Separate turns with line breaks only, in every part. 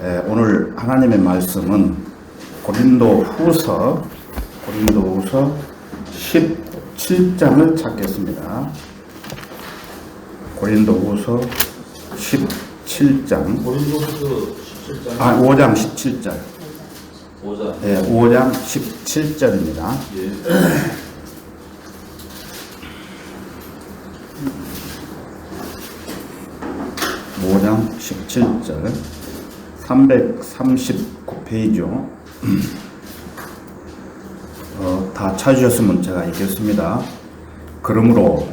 오늘 하나님의 말씀은 고린도후서 17장을 찾겠습니다. 고린도후서 17장.
고린도후서 17장.
5장 17절.
5장.
네, 5장 17절입니다.
예.
5장 17절 339페이지요. 다 찾으셨으면 제가 읽겠습니다. 그러므로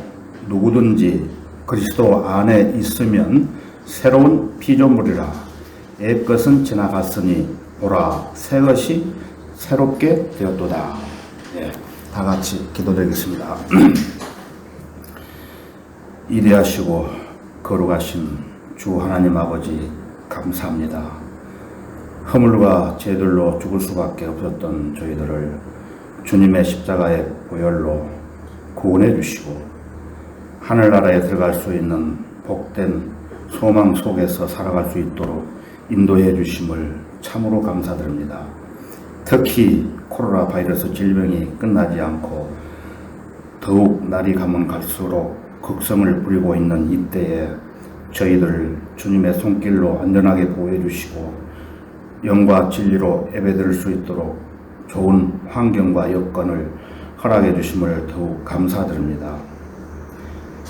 누구든지 그리스도 안에 있으면 새로운 피조물이라. 옛 것은 지나갔으니 보라 새 것이 새롭게 되었도다. 예, 다 같이 기도드리겠습니다. 이리하시고 거룩하신 주 하나님 아버지 감사합니다. 허물과 죄들로 죽을 수밖에 없었던 저희들을 주님의 십자가의 보혈로 구원해 주시고 하늘나라에 들어갈 수 있는 복된 소망 속에서 살아갈 수 있도록 인도해 주심을 참으로 감사드립니다. 특히 코로나 바이러스 질병이 끝나지 않고 더욱 날이 가면 갈수록 극성을 부리고 있는 이때에 저희들 주님의 손길로 안전하게 보호해 주시고 영과 진리로 예배드릴 수 있도록 좋은 환경과 여건을 허락해 주심을 더욱 감사드립니다.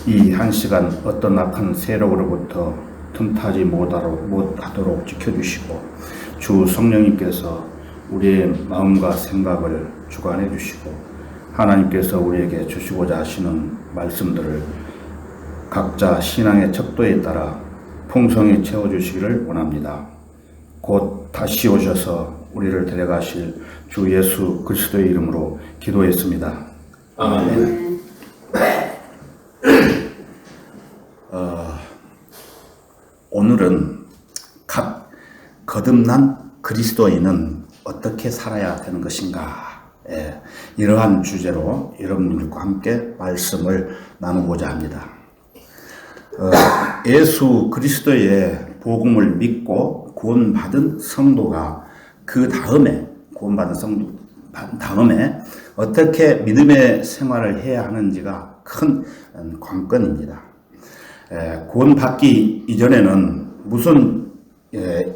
이 한 시간 어떤 악한 세력으로부터 틈타지 못하도록 지켜주시고 주 성령님께서 우리의 마음과 생각을 주관해 주시고 하나님께서 우리에게 주시고자 하시는 말씀들을 각자 신앙의 척도에 따라 풍성히 채워주시기를 원합니다. 곧 다시 오셔서 우리를 데려가실 주 예수 그리스도의 이름으로 기도했습니다. 아멘. 오늘은 각 거듭난 그리스도인은 어떻게 살아야 되는 것인가, 이러한 주제로 여러분들과 함께 말씀을 나누고자 합니다. 예수 그리스도의 복음을 믿고 구원받은 성도가 그 다음에 구원받은 성도 다음에 어떻게 믿음의 생활을 해야 하는지가 큰 관건입니다. 구원받기 이전에는 무슨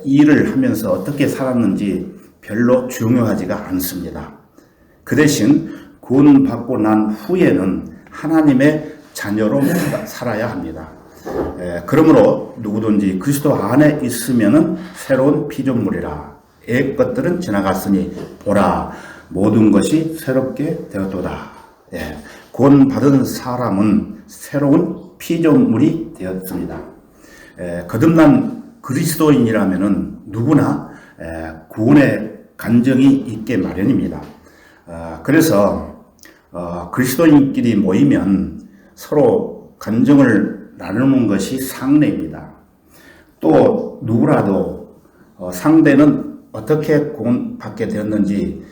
일을 하면서 어떻게 살았는지 별로 중요하지가 않습니다. 그 대신 구원받고 난 후에는 하나님의 자녀로 살아야 합니다. 그러므로 누구든지 그리스도 안에 있으면은 새로운 피조물이라. 옛 것들은 지나갔으니 보라 모든 것이 새롭게 되었도다. 구원받은 사람은 새로운 피조물이 되었습니다. 거듭난 그리스도인이라면은 누구나 구원의 간정이 있게 마련입니다. 그래서 그리스도인끼리 모이면 서로 간정을 나누는 것이 상례입니다. 또 누구라도 상대는 어떻게 구원받게 되었는지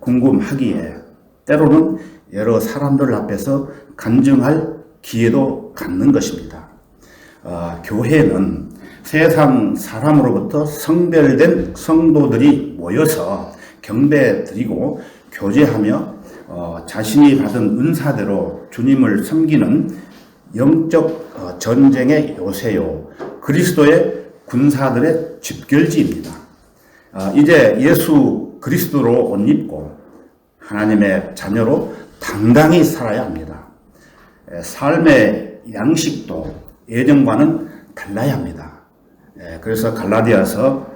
궁금하기에 때로는 여러 사람들 앞에서 간증할 기회도 갖는 것입니다. 교회는 세상 사람으로부터 성별된 성도들이 모여서 경배드리고 교제하며 자신이 받은 은사대로 주님을 섬기는 영적 전쟁의 요새요, 그리스도의 군사들의 집결지입니다. 이제 예수 그리스도로 옷 입고 하나님의 자녀로 당당히 살아야 합니다. 삶의 양식도 예전과는 달라야 합니다. 그래서 갈라디아서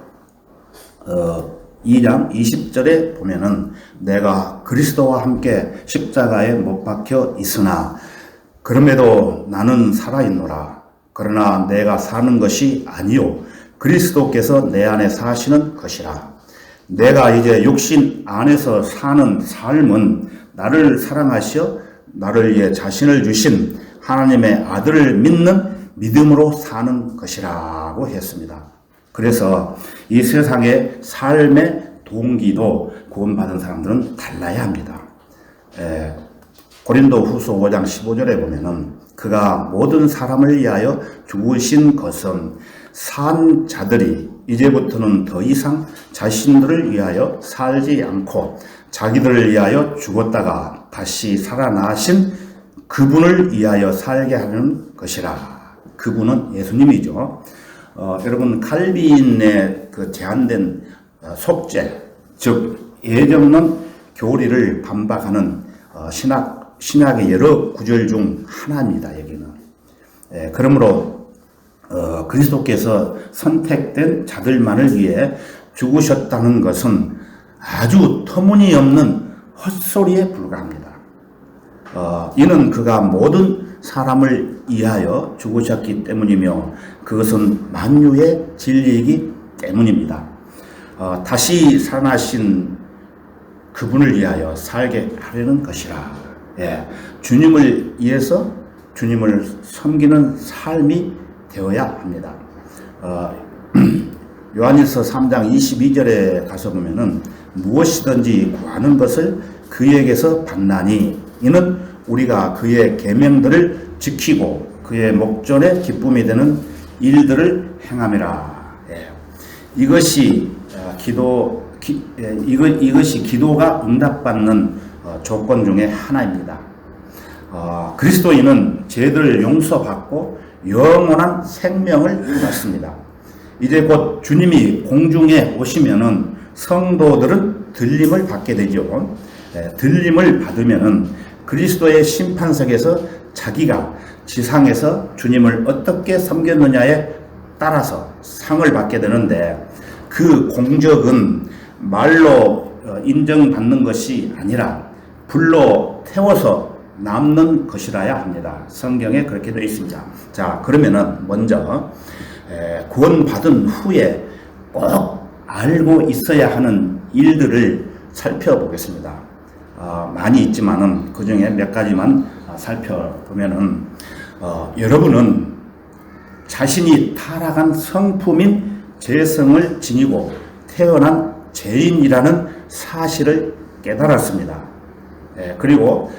2장 20절에 보면은 내가 그리스도와 함께 십자가에 못 박혀 있으나 그럼에도 나는 살아있노라. 그러나 내가 사는 것이 아니요 그리스도께서 내 안에 사시는 것이라. 내가 이제 육신 안에서 사는 삶은 나를 사랑하시어 나를 위해 자신을 주신 하나님의 아들을 믿는 믿음으로 사는 것이라고 했습니다. 그래서 이 세상의 삶의 동기도 구원받은 사람들은 달라야 합니다. 고린도후서 5장 15절에 보면은 그가 모든 사람을 위하여 죽으신 것은 산 자들이 이제부터는 더 이상 자신들을 위하여 살지 않고 자기들을 위하여 죽었다가 다시 살아나신 그분을 위하여 살게 하는 것이라. 그분은 예수님이죠. 여러분 칼빈의 그 제한된 속죄, 즉 예정론 교리를 반박하는 신약의 여러 구절 중 하나입니다. 여기는. 그러므로 그리스도께서 선택된 자들만을 위해 죽으셨다는 것은 아주 터무니없는 헛소리에 불과합니다. 이는 그가 모든 사람을 위하여 죽으셨기 때문이며 그것은 만유의 진리이기 때문입니다. 다시 살아나신 그분을 위하여 살게 하려는 것이라. 주님을 위해서 주님을 섬기는 삶이 되어야 합니다. 요한일서 3장 22절에 가서 보면은 무엇이든지 구하는 것을 그에게서 받나니 이는 우리가 그의 계명들을 지키고 그의 목전에 기쁨이 되는 일들을 행함이라. 이것이 기도가 응답받는 조건 중에 하나입니다. 그리스도인은 죄를 용서받고 영원한 생명을 받습니다. 이제 곧 주님이 공중에 오시면은 성도들은 들림을 받게 되죠. 들림을 받으면은 그리스도의 심판석에서 자기가 지상에서 주님을 어떻게 섬겼느냐에 따라서 상을 받게 되는데 그 공적은 말로 인정받는 것이 아니라 불로 태워서 남는 것이라야 합니다. 성경에 그렇게 되어 있습니다. 자, 그러면은 먼저 구원받은 후에 꼭 알고 있어야 하는 일들을 살펴보겠습니다. 많이 있지만은 그 중에 몇 가지만 살펴보면은 여러분은 자신이 타락한 성품인 죄성을 지니고 태어난 죄인이라는 사실을 깨달았습니다. 그리고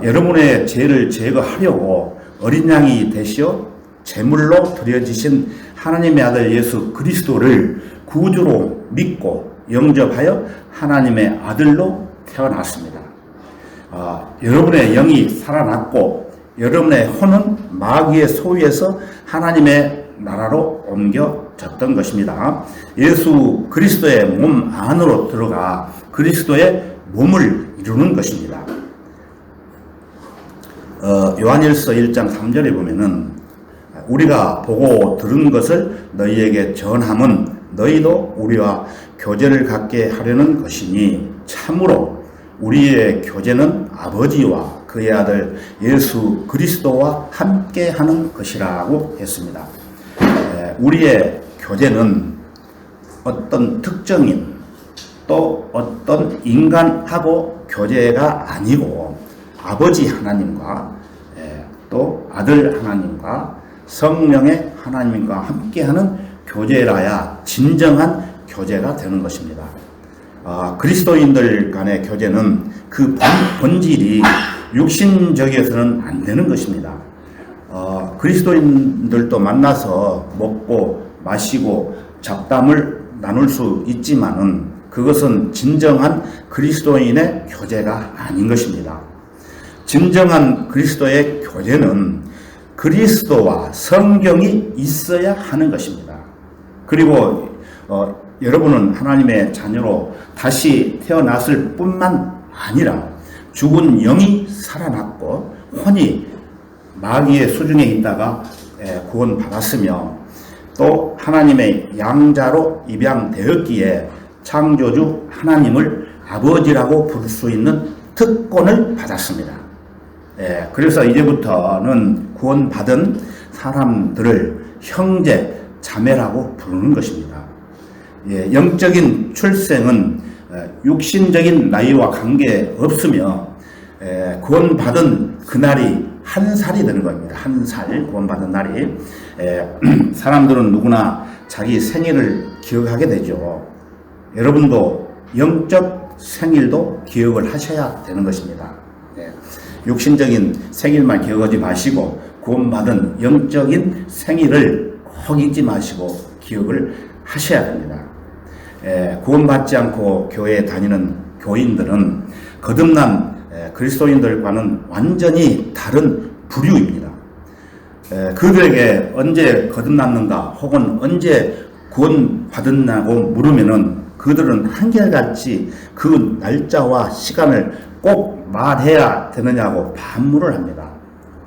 여러분의 죄를 제거하려고 어린 양이 되시어 제물로 드려지신 하나님의 아들 예수 그리스도를 구주로 믿고 영접하여 하나님의 아들로 태어났습니다. 여러분의 영이 살아났고 여러분의 혼은 마귀의 소유에서 하나님의 나라로 옮겨졌던 것입니다. 예수 그리스도의 몸 안으로 들어가 그리스도의 몸을 이루는 것입니다. 요한일서 1장 3절에 보면은 우리가 보고 들은 것을 너희에게 전함은 너희도 우리와 교제를 갖게 하려는 것이니 참으로 우리의 교제는 아버지와 그의 아들 예수 그리스도와 함께 하는 것이라고 했습니다. 우리의 교제는 어떤 특정인 또 어떤 인간하고 교제가 아니고 아버지 하나님과 또 아들 하나님과 성령의 하나님과 함께하는 교제라야 진정한 교제가 되는 것입니다. 그리스도인들 간의 교제는 그 본질이 육신적이어서는 안 되는 것입니다. 그리스도인들도 만나서 먹고 마시고 잡담을 나눌 수 있지만은 그것은 진정한 그리스도인의 교제가 아닌 것입니다. 진정한 그리스도의 교제는 그리스도와 성경이 있어야 하는 것입니다. 그리고 여러분은 하나님의 자녀로 다시 태어났을 뿐만 아니라 죽은 영이 살아났고 혼이 마귀의 수중에 있다가 구원받았으며 또 하나님의 양자로 입양되었기에 창조주 하나님을 아버지라고 부를 수 있는 특권을 받았습니다. 그래서 이제부터는 구원받은 사람들을 형제, 자매라고 부르는 것입니다. 영적인 출생은 육신적인 나이와 관계없으며 구원받은 그날이 한 살이 되는 겁니다. 한 살 구원받은 날이. 사람들은 누구나 자기 생일을 기억하게 되죠. 여러분도 영적 생일도 기억을 하셔야 되는 것입니다. 육신적인 생일만 기억하지 마시고 구원받은 영적인 생일을 꼭 잊지 마시고 기억을 하셔야 됩니다. 구원받지 않고 교회에 다니는 교인들은 거듭난 그리스도인들과는 완전히 다른 부류입니다. 그들에게 언제 거듭났는가 혹은 언제 구원받았냐고 물으면은 그들은 한결같이 그 날짜와 시간을 꼭 말해야 되느냐고 반문을 합니다.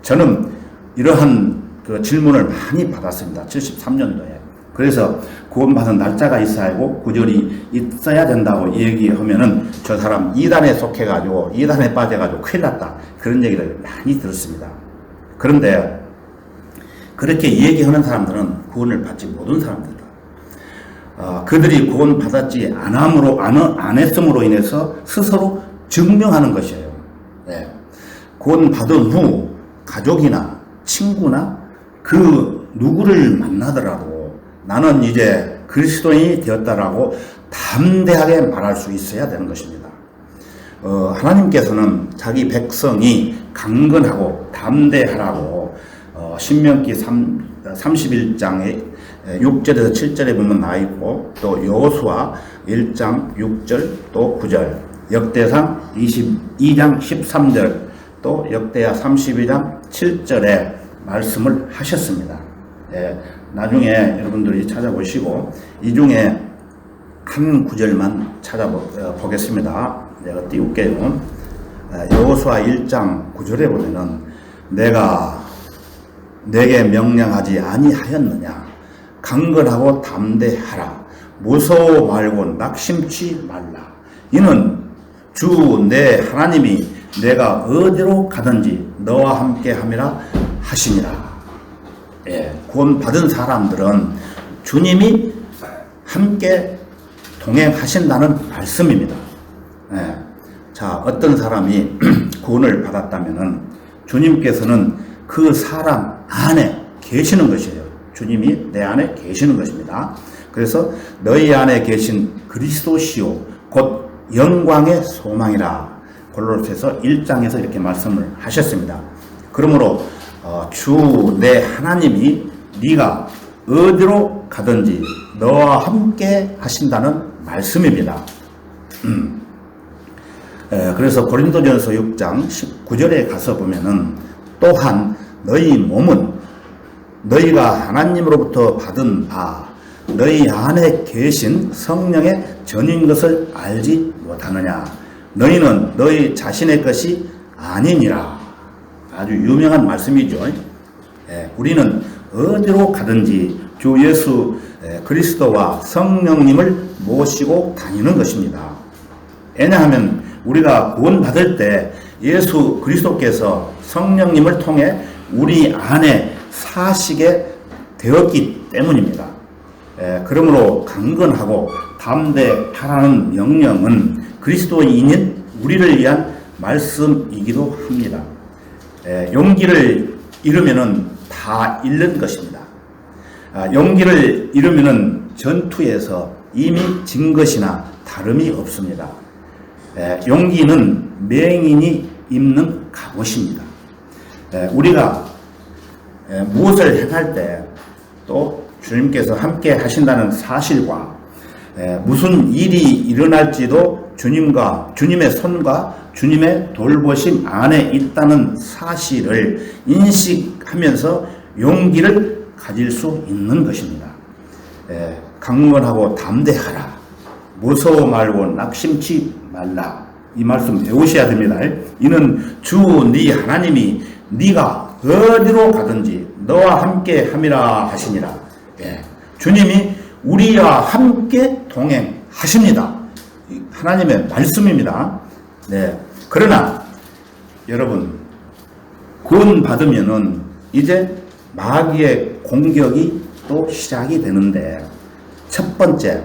저는 이러한 그 질문을 많이 받았습니다. 73년도에. 그래서 구원받은 날짜가 있어야 하고 구절이 있어야 된다고 얘기하면은 저 사람 이단에 속해가지고 이단에 빠져가지고 큰일 났다. 그런 얘기를 많이 들었습니다. 그런데 그렇게 얘기하는 사람들은 구원을 받지 못한 사람들이다. 그들이 구원받았지 안 했음으로 인해서 스스로 증명하는 것이에요. 네. 구원받은 후 가족이나 친구나 그 누구를 만나더라도 나는 이제 그리스도인이 되었다라고 담대하게 말할 수 있어야 되는 것입니다. 하나님께서는 자기 백성이 강건하고 담대하라고 신명기 31장에 6절에서 7절에 보면 나와 있고 또 여호수아 1장 6절 또 9절 역대상 22장 13절 또 역대하 32장 7절에 말씀을 하셨습니다. 나중에 여러분들이 찾아보시고 이 중에 한 구절만 찾아보겠습니다. 내가 띄울게요. 여호수아 1장 9절에 보면은 내가 내게 명령하지 아니하였느냐 강건하고 담대하라 무서워 말고 낙심치 말라 이는 주 내 하나님이 내가 어디로 가든지 너와 함께 함이라 하시니라. 구원 받은 사람들은 주님이 함께 동행하신다는 말씀입니다. 자, 어떤 사람이 구원을 받았다면은 주님께서는 그 사람 안에 계시는 것이에요. 주님이 내 안에 계시는 것입니다. 그래서 너희 안에 계신 그리스도시요 곧 영광의 소망이라 골로새서 1장에서 이렇게 말씀을 하셨습니다. 그러므로 주 내 하나님이 네가 어디로 가든지 너와 함께 하신다는 말씀입니다. 그래서 고린도전서 6장 19절에 가서 보면은 또한 너희 몸은 너희가 하나님으로부터 받은 바 너희 안에 계신 성령의 전인 것을 알지 못하느냐 너희는 너희 자신의 것이 아니니라. 아주 유명한 말씀이죠. 우리는 어디로 가든지 주 예수 그리스도와 성령님을 모시고 다니는 것입니다. 왜냐하면 우리가 구원받을 때 예수 그리스도께서 성령님을 통해 우리 안에 사시게 되었기 때문입니다. 그러므로 강건하고 담대하라는 명령은 그리스도인인 우리를 위한 말씀이기도 합니다. 용기를 잃으면은 다 잃는 것입니다. 용기를 잃으면은 전투에서 이미 진 것이나 다름이 없습니다. 용기는 맹인이 입는 갑옷입니다. 우리가 무엇을 행할 때 또 주님께서 함께 하신다는 사실과 무슨 일이 일어날지도 주님의 손과 주님의 돌보심 안에 있다는 사실을 인식하면서 용기를 가질 수 있는 것입니다. 강건하고 담대하라. 무서워 말고 낙심치 말라. 이 말씀 배우셔야 됩니다. 이는 주 네 하나님이 네가 어디로 가든지 너와 함께 함이라 하시니라. 주님이 우리와 함께 동행하십니다. 하나님의 말씀입니다. 그러나 여러분 구원 받으면은 이제 마귀의 공격이 또 시작이 되는데 첫 번째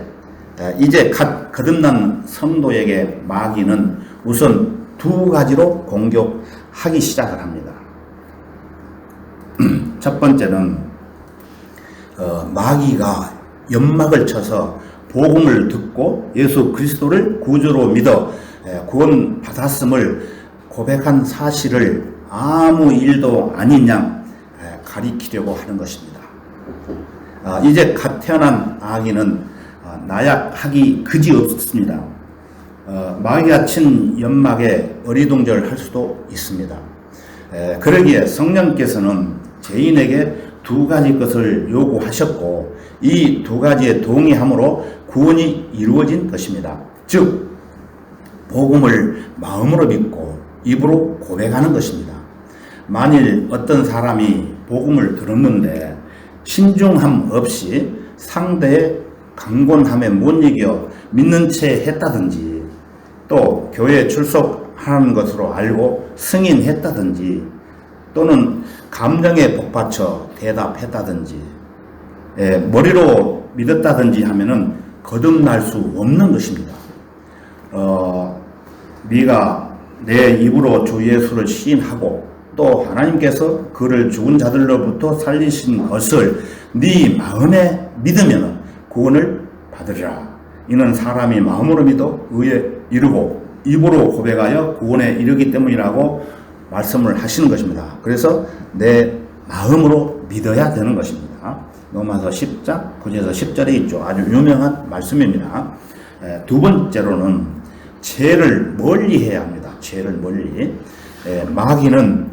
이제 거듭난 성도에게 마귀는 우선 두 가지로 공격하기 시작을 합니다. 첫 번째는 마귀가 연막을 쳐서 복음을 듣고 예수 그리스도를 구주로 믿어 구원 받았음을 고백한 사실을 아무 일도 아닌 양 가리키려고 하는 것입니다. 이제 갓 태어난 아기는 나약하기 그지없습니다. 마귀가 친 연막에 어리둥절할 수도 있습니다. 그러기에 성령께서는 죄인에게 두 가지 것을 요구하셨고 이 두 가지에 동의함으로 구원이 이루어진 것입니다. 즉 복음을 마음으로 믿고 입으로 고백하는 것입니다. 만일 어떤 사람이 복음을 들었는데 신중함 없이 상대의 강권함에 못 이겨 믿는 채 했다든지 또 교회에 출석하는 것으로 알고 승인했다든지 또는 감정에 복받쳐 대답했다든지 머리로 믿었다든지 하면은 거듭날 수 없는 것입니다. 네가 내 입으로 주 예수를 시인하고 또 하나님께서 그를 죽은 자들로부터 살리신 것을 네 마음에 믿으면 구원을 받으리라. 이는 사람이 마음으로 믿어 의에 이르고 입으로 고백하여 구원에 이르기 때문이라고 말씀을 하시는 것입니다. 그래서 내 마음으로 믿어야 되는 것입니다. 로마서 10장 9절에서 10절에 있죠. 아주 유명한 말씀입니다. 두 번째로는 죄를 멀리해야 합니다. 죄를 멀리. 마귀는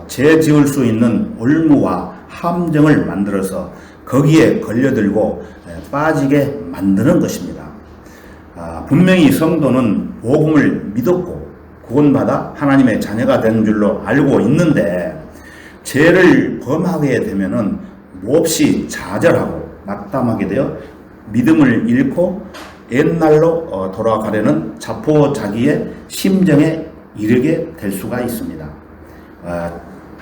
죄 지을 수 있는 올무와 함정을 만들어서 거기에 걸려들고 빠지게 만드는 것입니다. 분명히 성도는 복음을 믿었고 구원받아 하나님의 자녀가 된 줄로 알고 있는데 죄를 범하게 되면은 몹시 좌절하고 낙담하게 되어 믿음을 잃고 옛날로 돌아가려는 자포자기의 심정에 이르게 될 수가 있습니다.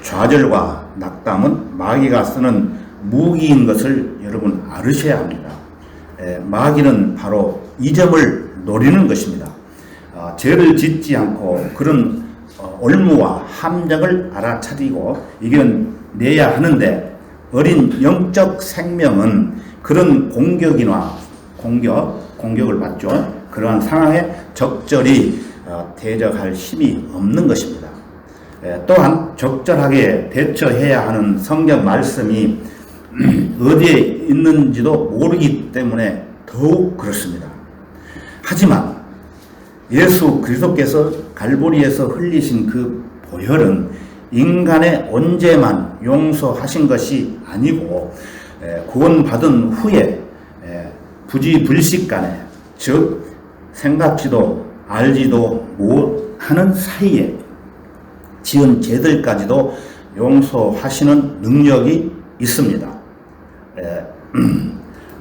좌절과 낙담은 마귀가 쓰는 무기인 것을 여러분 알으셔야 합니다. 마귀는 바로 이 점을 노리는 것입니다. 죄를 짓지 않고 그런 올무와 함정을 알아차리고 이겨내야 하는데 어린 영적 생명은 그런 공격을 받죠. 그러한 상황에 적절히 대적할 힘이 없는 것입니다. 또한 적절하게 대처해야 하는 성경 말씀이 어디에 있는지도 모르기 때문에 더욱 그렇습니다. 하지만 예수 그리스도께서 갈보리에서 흘리신 그 보혈은 인간의 언제만 용서하신 것이 아니고 구원받은 후에 부지불식간에 즉 생각지도 알지도 못하는 사이에 지은 죄들까지도 용서하시는 능력이 있습니다.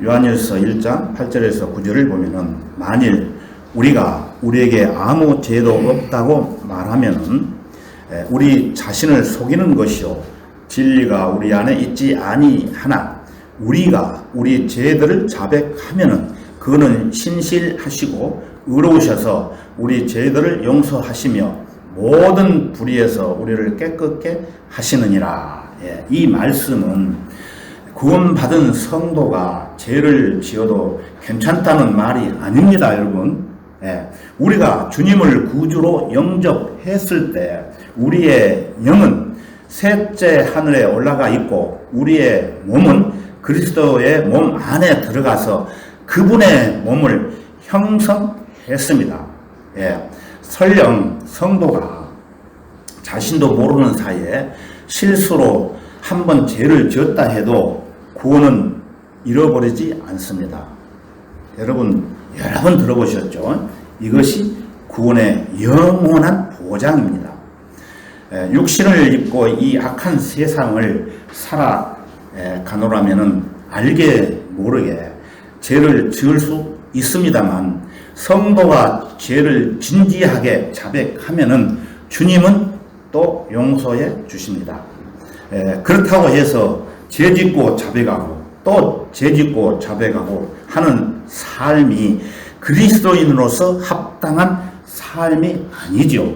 요한일서 1장 8절에서 9절을 보면은 만일 우리가 우리에게 아무 죄도 없다고 말하면은 우리 자신을 속이는 것이요 진리가 우리 안에 있지 아니하나 우리가 우리 죄들을 자백하면은 그는 신실하시고 의로우셔서 우리 죄들을 용서하시며 모든 불의에서 우리를 깨끗게 하시느니라. 이 말씀은 구원받은 성도가 죄를 지어도 괜찮다는 말이 아닙니다, 여러분. 우리가 주님을 구주로 영접했을 때 우리의 영은 셋째 하늘에 올라가 있고 우리의 몸은 그리스도의 몸 안에 들어가서 그분의 몸을 형성했습니다. 설령 성도가 자신도 모르는 사이에 실수로 한번 죄를 지었다 해도 구원은 잃어버리지 않습니다. 여러분 여러 번 들어보셨죠? 이것이 구원의 영원한 보장입니다. 육신을 입고 이 악한 세상을 살아가노라면은 알게 모르게 죄를 지을 수 있습니다만 성도가 죄를 진지하게 자백하면은 주님은 또 용서해 주십니다. 그렇다고 해서 죄 짓고 자백하고 또 죄 짓고 자백하고 하는 삶이 그리스도인으로서 합당한 삶이 아니죠.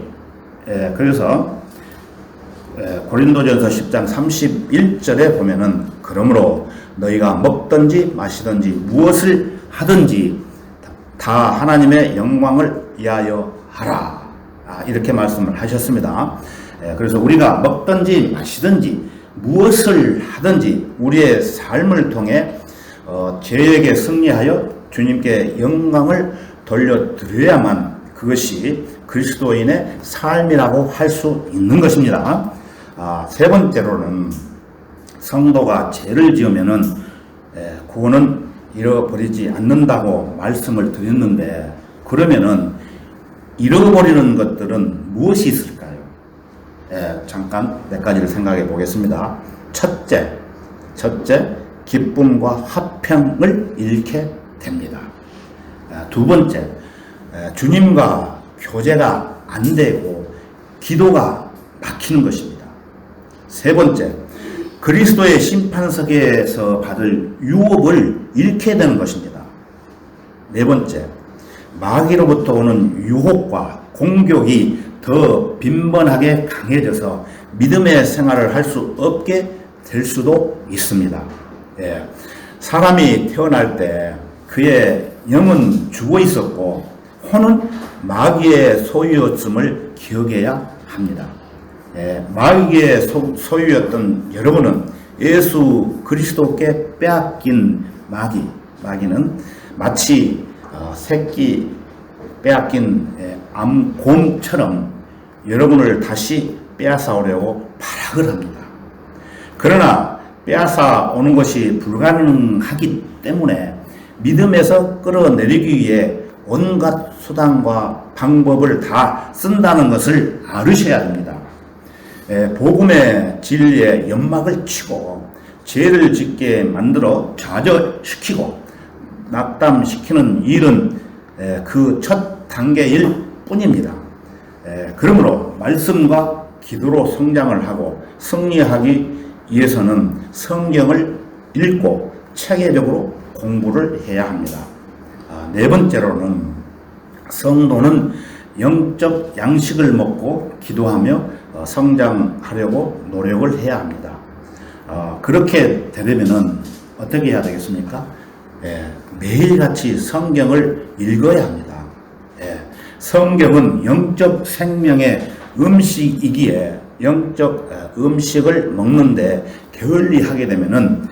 그래서 고린도전서 10장 31절에 보면은 그러므로 너희가 먹든지 마시든지 무엇을 하든지 다 하나님의 영광을 위하여 하라. 이렇게 말씀을 하셨습니다. 그래서 우리가 먹든지 마시든지 무엇을 하든지 우리의 삶을 통해 죄에게 승리하여 주님께 영광을 돌려드려야만 그것이 그리스도인의 삶이라고 할 수 있는 것입니다. 세 번째로는 성도가 죄를 지으면은 구원은 잃어버리지 않는다고 말씀을 드렸는데, 그러면은 잃어버리는 것들은 무엇이 있을까요? 잠깐 몇 가지를 생각해 보겠습니다. 첫째, 기쁨과 화평을 잃게 됩니다. 두 번째, 주님과 교제가 안 되고 기도가 막히는 것입니다. 세 번째, 그리스도의 심판석에서 받을 유업을 잃게 되는 것입니다. 네 번째, 마귀로부터 오는 유혹과 공격이 더 빈번하게 강해져서 믿음의 생활을 할 수 없게 될 수도 있습니다. 사람이 태어날 때 그의 영은 죽어 있었고 혼은 마귀의 소유였음을 기억해야 합니다. 마귀의 소유였던 여러분은 예수 그리스도께 빼앗긴 마귀는 마치 새끼 빼앗긴 암곰처럼 여러분을 다시 빼앗아오려고 발악을 합니다. 그러나 빼앗아 오는 것이 불가능하기 때문에 믿음에서 끌어내리기 위해 온갖 수단과 방법을 다 쓴다는 것을 알으셔야 됩니다. 복음의 진리에 연막을 치고 죄를 짓게 만들어 좌절시키고 낙담시키는 일은 그 첫 단계일 뿐입니다. 그러므로 말씀과 기도로 성장을 하고 승리하기 위해서는 성경을 읽고 체계적으로 공부를 해야 합니다. 네 번째로는 성도는 영적 양식을 먹고 기도하며 성장하려고 노력을 해야 합니다. 그렇게 되려면 어떻게 해야 되겠습니까? 매일같이 성경을 읽어야 합니다. 성경은 영적 생명의 음식이기에 영적 음식을 먹는데 게을리하게 되면은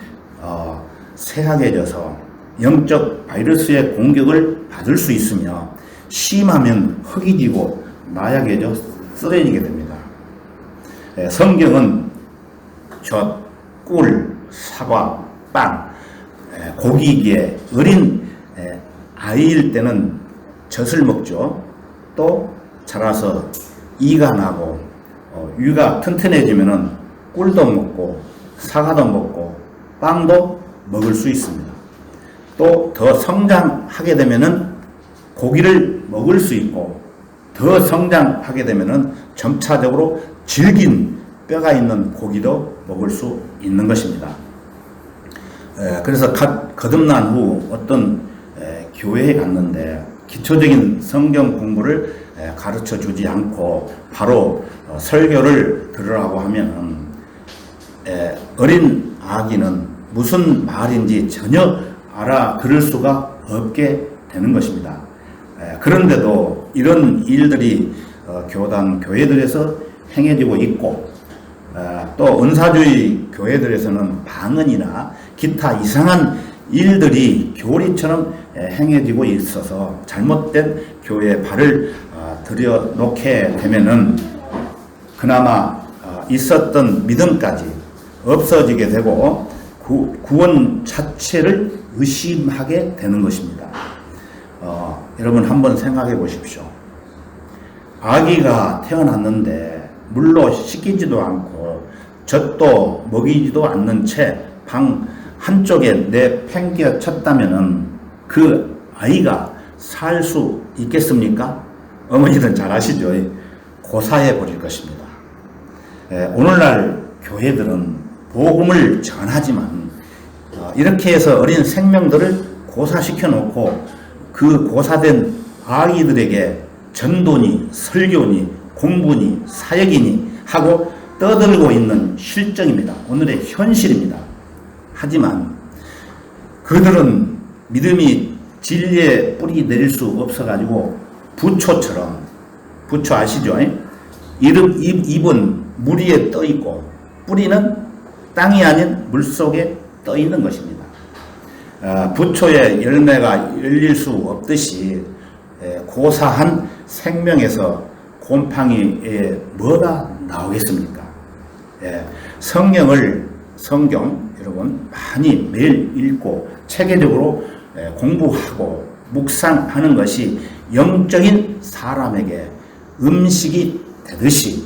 쇠약해져서 영적 바이러스의 공격을 받을 수 있으며 심하면 흙이 지고 나약해져 쓰러지게 됩니다. 성경은 젖, 꿀, 사과, 빵, 고기기에 어린 아이일 때는 젖을 먹죠. 또 자라서 이가 나고 위가 튼튼해지면은 꿀도 먹고 사과도 먹고 빵도 먹을 수 있습니다. 또 더 성장하게 되면은 고기를 먹을 수 있고 더 성장하게 되면은 점차적으로 질긴 뼈가 있는 고기도 먹을 수 있는 것입니다. 그래서 거듭난 후 어떤 교회에 갔는데 기초적인 성경 공부를 가르쳐 주지 않고 바로 설교를 들으라고 하면 어린 아기는 무슨 말인지 전혀 알아들을 수가 없게 되는 것입니다. 그런데도 이런 일들이 교단 교회들에서 행해지고 있고 또 은사주의 교회들에서는 방언이나 기타 이상한 일들이 교리처럼 행해지고 있어서 잘못된 교회에 발을 들여놓게 되면은 그나마 있었던 믿음까지 없어지게 되고 구원 자체를 의심하게 되는 것입니다. 여러분 한번 생각해 보십시오. 아기가 태어났는데 물로 씻기지도 않고 젖도 먹이지도 않는 채 방 한쪽에 내팽개쳐 쳤다면은 그 아이가 살 수 있겠습니까? 어머니들은 잘 아시죠? 고사해 버릴 것입니다. 오늘날 교회들은 복음을 전하지만 이렇게 해서 어린 생명들을 고사시켜 놓고 그 고사된 아이들에게 전도니 설교니 공부니 사역이니 하고 떠들고 있는 실정입니다. 오늘의 현실입니다. 하지만 그들은 믿음이 진리에 뿌리 내릴 수 없어가지고 부초처럼, 부초 아시죠? 잎은 물 위에 떠 있고 뿌리는 땅이 아닌 물 속에 떠 있는 것입니다. 부초에 열매가 열릴 수 없듯이 고사한 생명에서 곰팡이 뭐가 나오겠습니까? 성경 여러분 많이 매일 읽고 체계적으로 공부하고 묵상하는 것이 영적인 사람에게 음식이 되듯이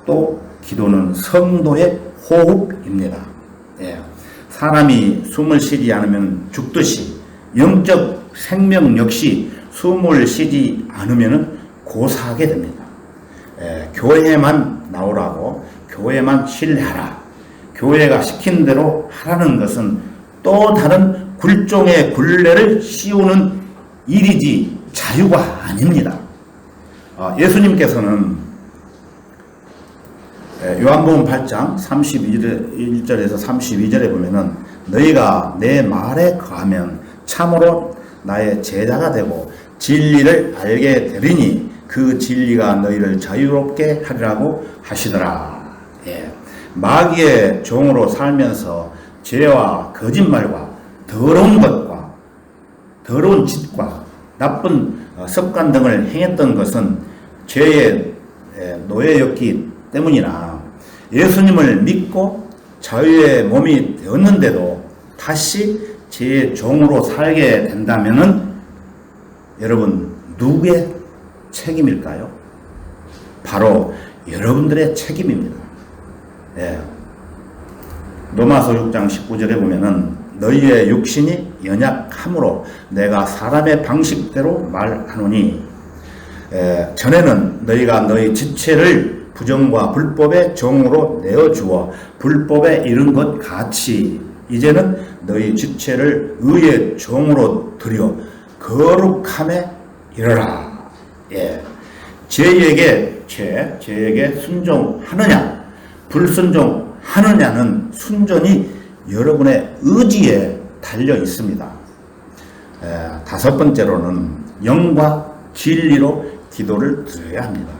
또 기도는 성도의 호흡입니다. 사람이 숨을 쉬지 않으면 죽듯이 영적 생명 역시 숨을 쉬지 않으면 고사하게 됩니다. 교회만 나오라고 교회만 신뢰하라, 교회가 시킨 대로 하라는 것은 또 다른 굴종의 굴레를 씌우는 일이지 자유가 아닙니다. 예수님께서는 요한복음 8장 31절에서 32절에 보면은 너희가 내 말에 거하면 참으로 나의 제자가 되고 진리를 알게 되리니 그 진리가 너희를 자유롭게 하리라고 하시더라. 마귀의 종으로 살면서 죄와 거짓말과 더러운 것과 더러운 짓과 나쁜 습관 등을 행했던 것은 죄의 노예였기 때문이나 예수님을 믿고 자유의 몸이 되었는데도 다시 죄의 종으로 살게 된다면은 여러분 누구의 책임일까요? 바로 여러분들의 책임입니다. 로마서 6장 19절에 보면은 너희의 육신이 연약함으로 내가 사람의 방식대로 말하노니 전에는 너희가 너희 지체를 부정과 불법의 종으로 내어주어 불법에 이른 것 같이 이제는 너희 지체를 의의 종으로 들여 거룩함에 이르라. 죄에게 순종하느냐 불순종하느냐는 순전히 여러분의 의지에 달려 있습니다. 다섯 번째로는 영과 진리로 기도를 드려야 합니다.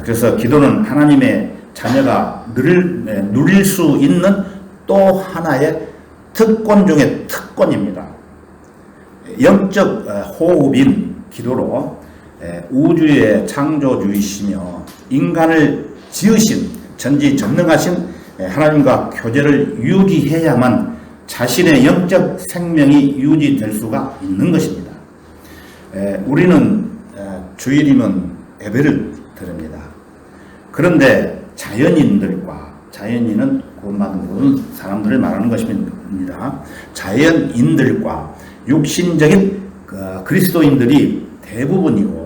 그래서 기도는 하나님의 자녀가 누릴 수 있는 또 하나의 특권 중의 특권입니다. 영적 호흡인 기도로 우주의 창조주이시며 인간을 지으신 전지전능하신 하나님과 교제를 유지해야만 자신의 영적 생명이 유지될 수가 있는 것입니다. 우리는 주일이면 예배를 드립니다. 그런데 자연인은 모든 사람들을 말하는 것입니다. 자연인들과 육신적인 그리스도인들이 대부분이고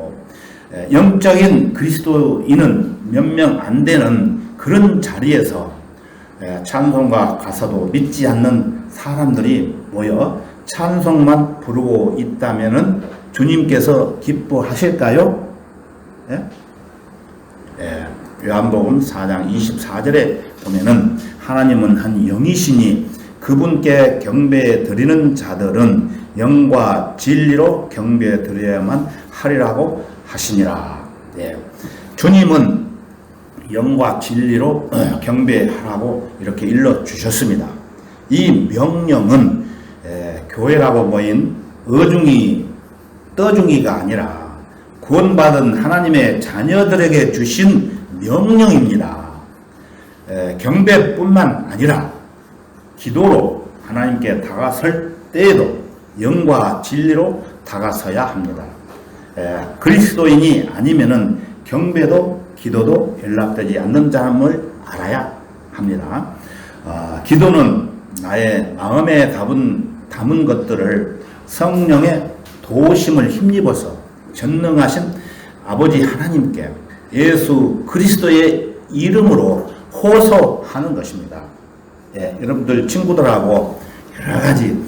영적인 그리스도인은 몇 명 안 되는 그런 자리에서 찬송가 가사도 믿지 않는 사람들이 모여 찬송만 부르고 있다면은 주님께서 기뻐하실까요? 요한복음 4장 24절에 보면은 하나님은 한 영이시니 그분께 경배 드리는 자들은 영과 진리로 경배 드려야만 하리라고 하시니라. 주님은 영과 진리로 경배하라고 이렇게 일러 주셨습니다. 이 명령은 교회라고 모인 떠중이가 아니라 구원받은 하나님의 자녀들에게 주신 명령입니다. 경배뿐만 아니라 기도로 하나님께 다가설 때에도 영과 진리로 다가서야 합니다. 그리스도인이 아니면은 경배도 기도도 연락되지 않는 점을 알아야 합니다. 기도는 나의 마음에 담은 것들을 성령의 도우심을 힘입어서 전능하신 아버지 하나님께 예수 그리스도의 이름으로 호소하는 것입니다. 여러분들 친구들하고 여러 가지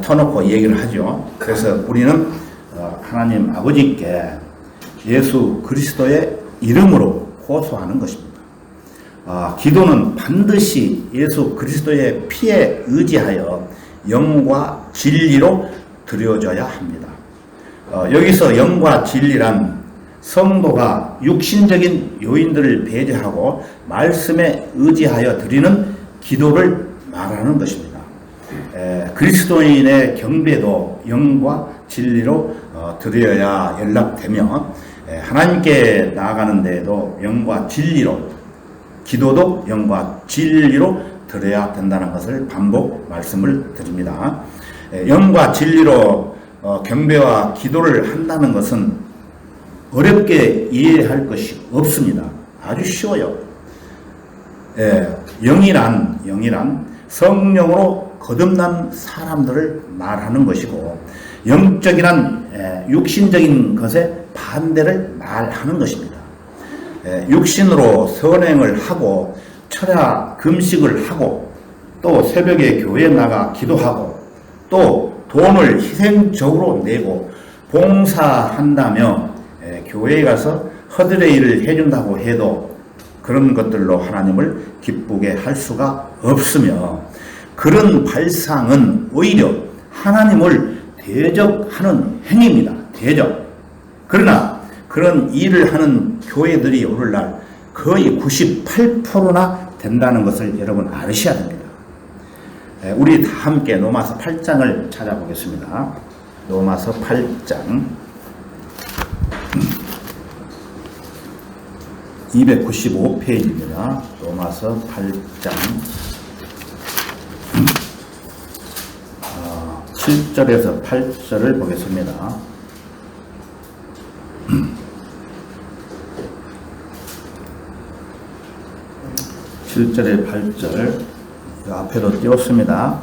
터놓고 얘기를 하죠. 그래서 우리는 하나님 아버지께 예수 그리스도의 이름으로 호소하는 것입니다. 기도는 반드시 예수 그리스도의 피에 의지하여 영과 진리로 드려져야 합니다. 여기서 영과 진리란 성도가 육신적인 요인들을 배제하고 말씀에 의지하여 드리는 기도를 말하는 것입니다. 그리스도인의 경배도 영과 진리로 드려야 연락되며 하나님께 나아가는 데에도 영과 진리로, 기도도 영과 진리로 드려야 된다는 것을 반복 말씀을 드립니다. 영과 진리로 경배와 기도를 한다는 것은 어렵게 이해할 것이 없습니다. 아주 쉬워요. 영이란 성령으로 거듭난 사람들을 말하는 것이고, 영적이란 육신적인 것의 반대를 말하는 것입니다. 육신으로 선행을 하고 철야 금식을 하고 또 새벽에 교회에 나가 기도하고 또 돈을 희생적으로 내고 봉사한다며 교회에 가서 허들의 일을 해준다고 해도 그런 것들로 하나님을 기쁘게 할 수가 없으며, 그런 발상은 오히려 하나님을 대적하는 행위입니다. 대적. 그러나 그런 일을 하는 교회들이 오늘날 거의 98%나 된다는 것을 여러분 아셔야 됩니다. 우리 다 함께 로마서 8장을 찾아보겠습니다. 로마서 8장 295페이지입니다. 로마서 8장 7절에서 8절을 보겠습니다. 7절에 8절 앞에도 띄웠습니다.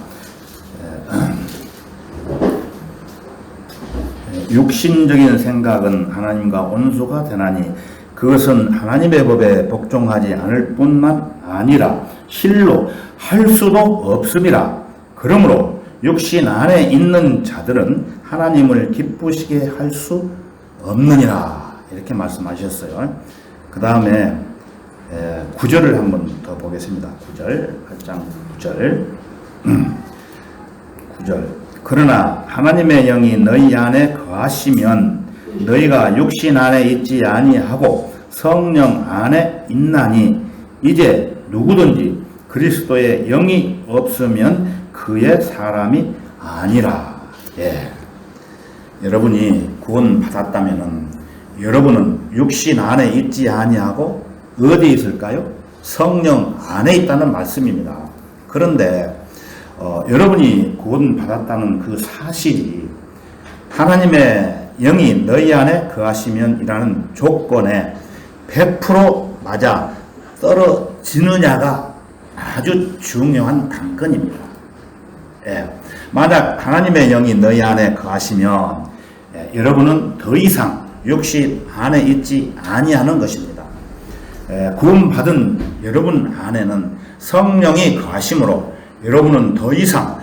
육신적인 생각은 하나님과 원수가 되나니 그것은 하나님의 법에 복종하지 않을 뿐만 아니라 실로 할 수도 없음이라. 그러므로 육신 안에 있는 자들은 하나님을 기쁘시게 할 수 없느니라. 이렇게 말씀하셨어요. 그 다음에 9절을 한번 더 보겠습니다. 9절, 8장 9절. 9절. 그러나 하나님의 영이 너희 안에 거하시면 너희가 육신 안에 있지 아니하고 성령 안에 있나니 이제 누구든지 그리스도의 영이 없으면 그의 사람이 아니라. 여러분이 구원 받았다면은 여러분은 육신 안에 있지 아니하고 어디에 있을까요? 성령 안에 있다는 말씀입니다. 그런데 여러분이 구원 받았다는 그 사실이 하나님의 영이 너희 안에 거하시면 이라는 조건에 100% 맞아 떨어지느냐가 아주 중요한 관건입니다. 만약 하나님의 영이 너희 안에 거하시면 여러분은 더 이상 육신 안에 있지 아니하는 것입니다. 구원받은 여러분 안에는 성령이 거하심으로 여러분은 더 이상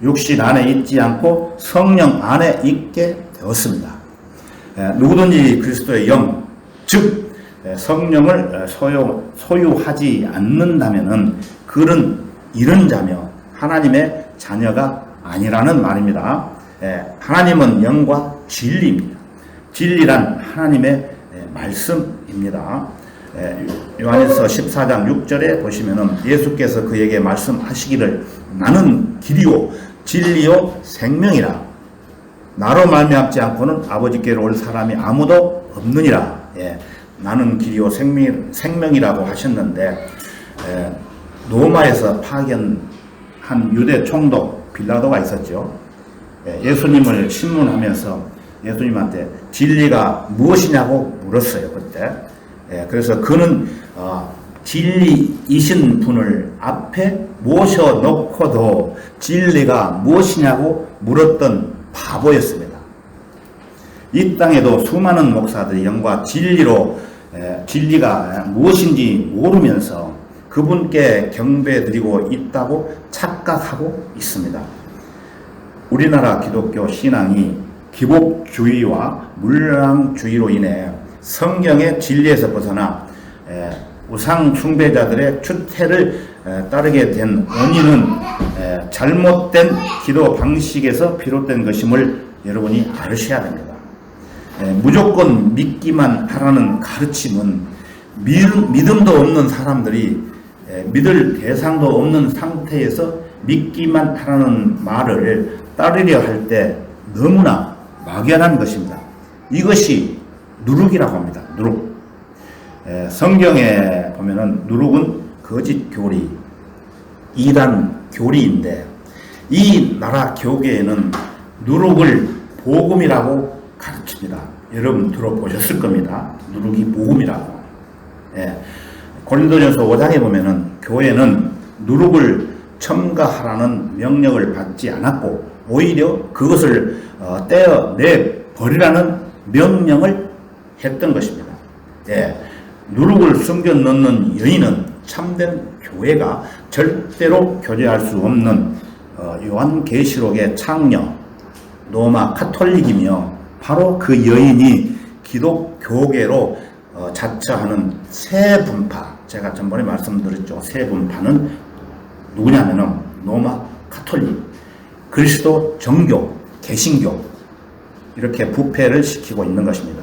육신 안에 있지 않고 성령 안에 있게 되었습니다. 누구든지 그리스도의 영, 즉 성령을 소유하지 않는다면은 그는 이런 자며 하나님의 자녀가 아니라는 말입니다. 하나님은 영과 진리입니다. 진리란 하나님의 말씀입니다. 요한일서 14장 6절에 보시면은 예수께서 그에게 말씀하시기를 나는 길이요 진리요 생명이라 나로 말미암지 않고는 아버지께로 올 사람이 아무도 없느니라. 나는 길이요 생명이라고 하셨는데 로마에서 파견한 유대 총독 빌라도가 있었죠. 예수님을 신문하면서 예수님한테 진리가 무엇이냐고 물었어요. 그때. 그래서 그는 진리이신 분을 앞에 모셔놓고도 진리가 무엇이냐고 물었던 바보였습니다. 이 땅에도 수많은 목사들이 영과 진리로 진리가 무엇인지 모르면서 그분께 경배드리고 있다고 착각하고 있습니다. 우리나라 기독교 신앙이 기복주의와 물량주의로 인해 성경의 진리에서 벗어나 우상 숭배자들의 추태를 따르게 된 원인은 잘못된 기도 방식에서 비롯된 것임을 여러분이 아셔야 됩니다. 무조건 믿기만 하라는 가르침은 믿음도 없는 사람들이 믿을 대상도 없는 상태에서 믿기만 하라는 말을 따르려 할 때 너무나 막연한 것입니다. 이것이 누룩이라고 합니다. 누룩. 성경에 보면은 누룩은 거짓 교리, 이단 교리인데 이 나라 교계에는 누룩을 복음이라고 가르칩니다. 여러분 들어보셨을 겁니다. 누룩이 복음이라고. 고린도전서 5장에 보면은 교회는 누룩을 첨가하라는 명령을 받지 않았고 오히려 그것을 떼어내 버리라는 명령을 했던 것입니다. 누룩을 숨겨 넣는 여인은 참된 교회가 절대로 교제할 수 없는 요한계시록의 창녀 로마 카톨릭이며 바로 그 여인이 기독교계로 자처하는 새 분파, 제가 전번에 말씀드렸죠. 새 분파는 누구냐면은 로마 카톨릭, 그리스도 정교, 개신교 이렇게 부패를 시키고 있는 것입니다.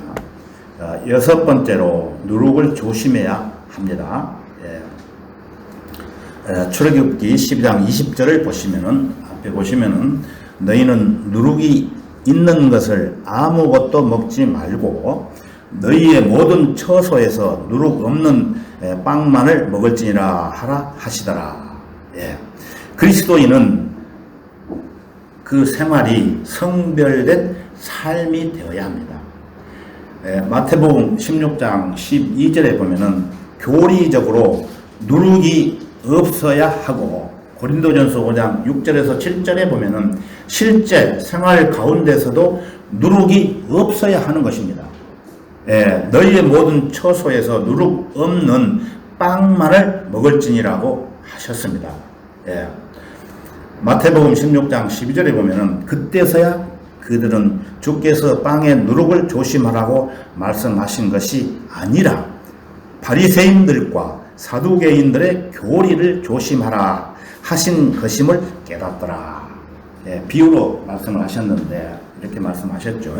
여섯 번째로 누룩을 조심해야 합니다. 출애굽기 12장 20절을 보시면은 앞에 보시면은 너희는 누룩이 있는 것을 아무것도 먹지 말고 너희의 모든 처소에서 누룩 없는 빵만을 먹을지니라 하라 하시더라. 그리스도인은 그 생활이 성별된 삶이 되어야 합니다. 마태복음 16장 12절에 보면은 교리적으로 누룩이 없어야 하고 고린도전서 5장 6절에서 7절에 보면은 실제 생활 가운데서도 누룩이 없어야 하는 것입니다. 너희의 모든 처소에서 누룩 없는 빵만을 먹을지니라고 하셨습니다. 마태복음 16장 12절에 보면은 그때서야 그들은 주께서 빵의 누룩을 조심하라고 말씀하신 것이 아니라 바리새인들과 사두개인들의 교리를 조심하라 하신 것임을 깨닫더라. 비유로 말씀을 하셨는데 이렇게 말씀하셨죠.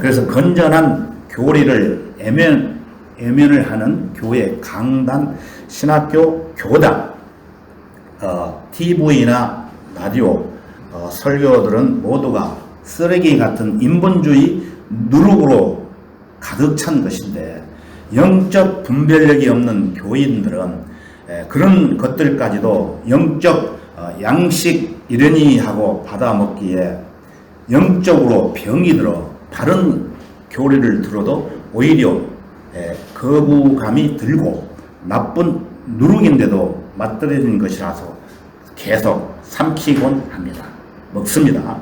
그래서 건전한 교리를 애면을 하는 교회, 강단, 신학교, 교단, TV나 라디오, 설교들은 모두가 쓰레기 같은 인본주의 누룩으로 가득 찬 것인데 영적 분별력이 없는 교인들은 그런 것들까지도 영적 양식 이러니 하고 받아먹기에 영적으로 병이 들어 다른 교리를 들어도 오히려 거부감이 들고 나쁜 누룩인데도 맛들어진 것이라서 계속 삼키곤 합니다. 먹습니다.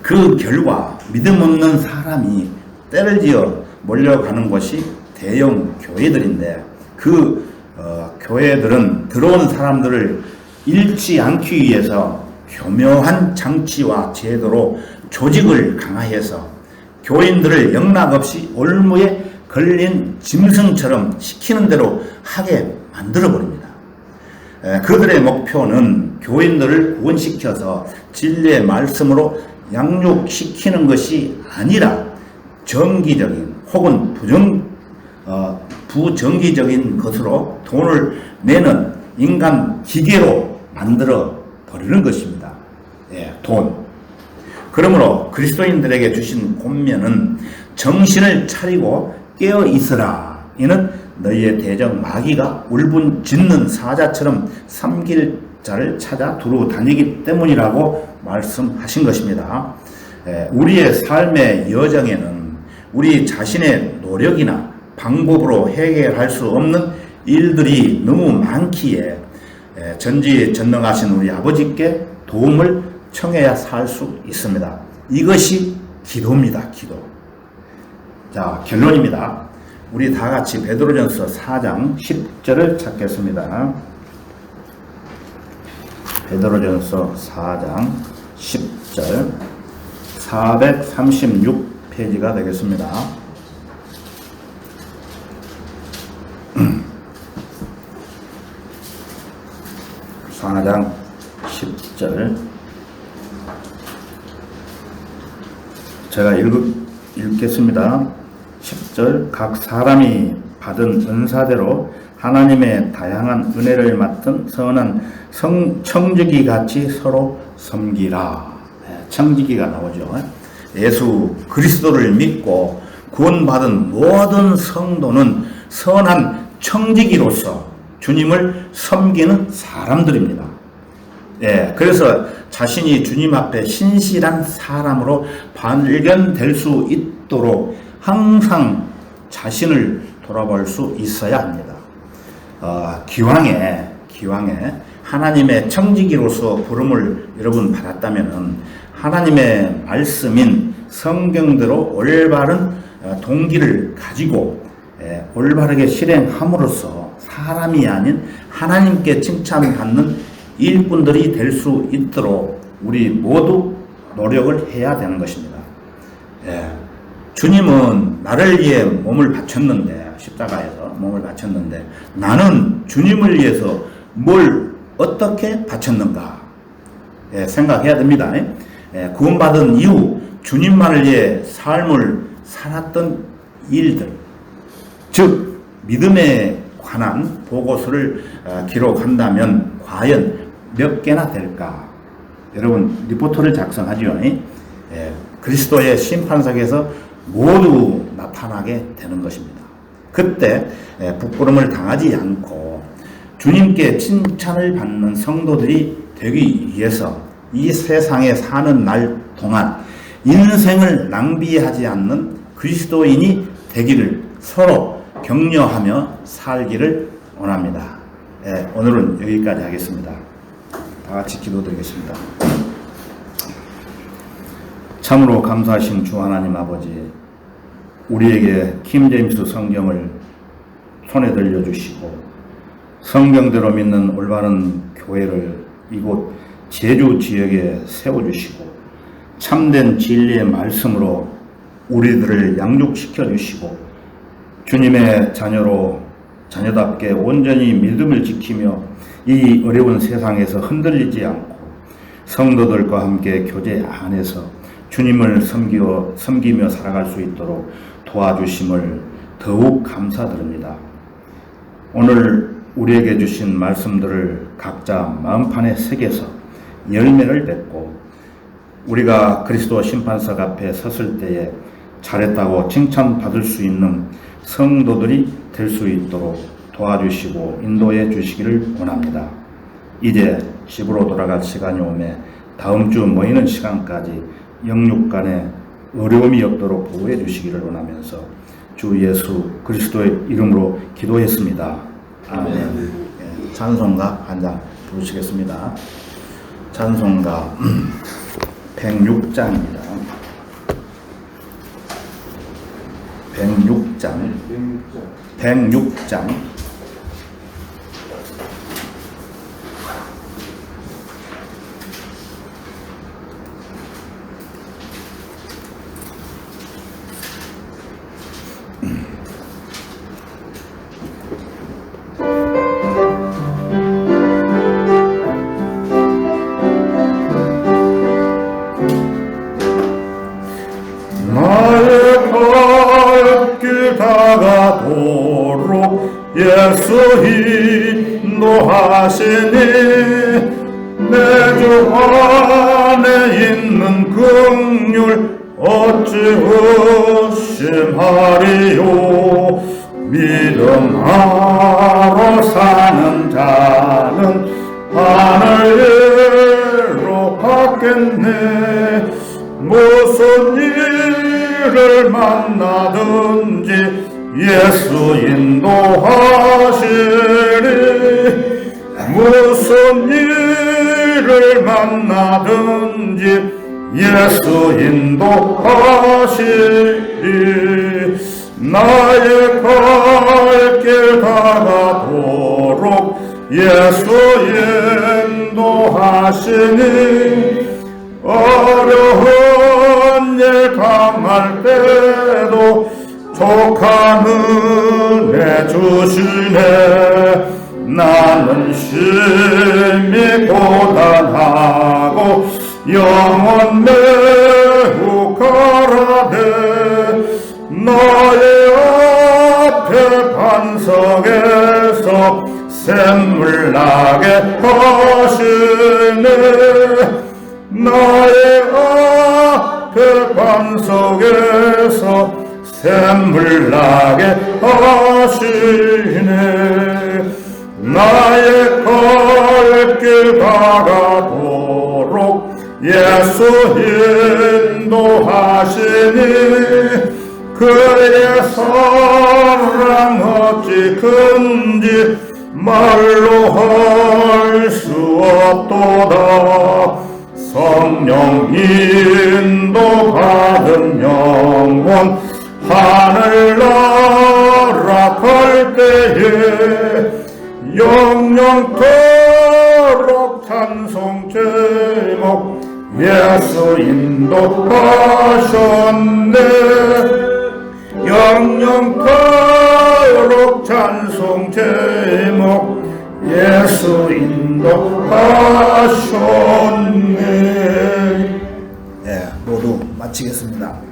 그 결과 믿음 없는 사람이 때를 지어 몰려가는 것이 대형 교회들인데 그 교회들은 들어온 사람들을 잃지 않기 위해서 교묘한 장치와 제도로 조직을 강화해서 교인들을 영락없이 올무에 걸린 짐승처럼 시키는 대로 하게 만들어버립니다. 그들의 목표는 교인들을 구원시켜서 진리의 말씀으로 양육시키는 것이 아니라 정기적인 혹은 부정기적인 것으로 돈을 내는 인간 기계로 만들어 버리는 것입니다. 돈. 그러므로 그리스도인들에게 주신 권면은 정신을 차리고 깨어 있으라. 이는 너희의 대적 마귀가 울분짖는 사자처럼 삼킬 자를 찾아 두루 다니기 때문이라고 말씀하신 것입니다. 우리의 삶의 여정에는 우리 자신의 노력이나 방법으로 해결할 수 없는 일들이 너무 많기에 전지전능하신 우리 아버지께 도움을 청해야 살 수 있습니다. 이것이 기도입니다. 기도. 자, 결론입니다. 우리 다 같이 베드로전서 4장 10절을 찾겠습니다. 베드로전서 4장 10절 436페이지가 되겠습니다. 4장 10절 제가 읽겠습니다. 10절 각 사람이 받은 은사대로 하나님의 다양한 은혜를 맡은 선한 청지기 같이 서로 섬기라. 청지기가 나오죠. 예수 그리스도를 믿고 구원받은 모든 성도는 선한 청지기로서 주님을 섬기는 사람들입니다. 그래서 자신이 주님 앞에 신실한 사람으로 발견될 수 있도록 항상 자신을 돌아볼 수 있어야 합니다. 기왕에 하나님의 청지기로서 부름을 여러분 받았다면 하나님의 말씀인 성경대로 올바른 동기를 가지고 올바르게 실행함으로써 사람이 아닌 하나님께 칭찬받는 일꾼들이 될 수 있도록 우리 모두 노력을 해야 되는 것입니다. 주님은 나를 위해 몸을 바쳤는데, 십자가에서 몸을 바쳤는데 나는 주님을 위해서 뭘 어떻게 바쳤는가 생각해야 됩니다. 구원받은 이후 주님만을 위해 삶을 살았던 일들, 즉 믿음에 관한 보고서를 기록한다면 과연 몇 개나 될까? 여러분 리포트를 작성하죠. 그리스도의 심판석에서 모두 나타나게 되는 것입니다. 그때 부끄러움을 당하지 않고 주님께 칭찬을 받는 성도들이 되기 위해서 이 세상에 사는 날 동안 인생을 낭비하지 않는 그리스도인이 되기를 서로 격려하며 살기를 원합니다. 오늘은 여기까지 하겠습니다. 다 같이 기도드리겠습니다. 참으로 감사하신 주 하나님 아버지, 우리에게 킹제임스 성경을 손에 들려주시고 성경대로 믿는 올바른 교회를 이곳 제주 지역에 세워주시고 참된 진리의 말씀으로 우리들을 양육시켜 주시고 주님의 자녀답게 온전히 믿음을 지키며 이 어려운 세상에서 흔들리지 않고 성도들과 함께 교제 안에서 주님을 섬기며 살아갈 수 있도록 도와주심을 더욱 감사드립니다. 오늘 우리에게 주신 말씀들을 각자 마음판에 새겨서 열매를 맺고 우리가 그리스도 심판석 앞에 섰을 때에 잘했다고 칭찬받을 수 있는 성도들이 될 수 있도록 도와주시고 인도해 주시기를 원합니다. 이제 집으로 돌아갈 시간이 오매 다음 주 모이는 시간까지 영육 간에 어려움이 없도록 보호해 주시기를 원하면서 주 예수 그리스도의 이름으로 기도했습니다. 아멘. 찬송가 한 장 부르시겠습니다. 찬송가 106장입니다. 106장.
예수 인도하시니 내 주 안에 있는 긍휼 어찌 의심하리요. 믿음하러 사는 자는 하늘로 받겠네. 무슨 일을 만나든지 예수 인도하시리. 무슨 일을 만나든지 예수 인도하시리. 나의 갈 길 다가도록 예수 인도하시니 어려운 일 당할 때도 족한 은혜 주시네. 나는 심히 고단하고 영혼 매우 가라데 너의 앞에 반석에서 샘물 나게 하시네. 나의 앞에 반석에서 샘물 나게 하시네. 나의 갈 길 다가도록 예수 인도하시니 그의 사랑 어찌 큰지 말로 할 수 없도다. 성령 인도받은 영혼 하늘나라 갈 때에 영영토록 찬송 제목 예수 인도하셨네. 영영토록 찬송 제목 예수 인도하셨네.
예, 모두 마치겠습니다.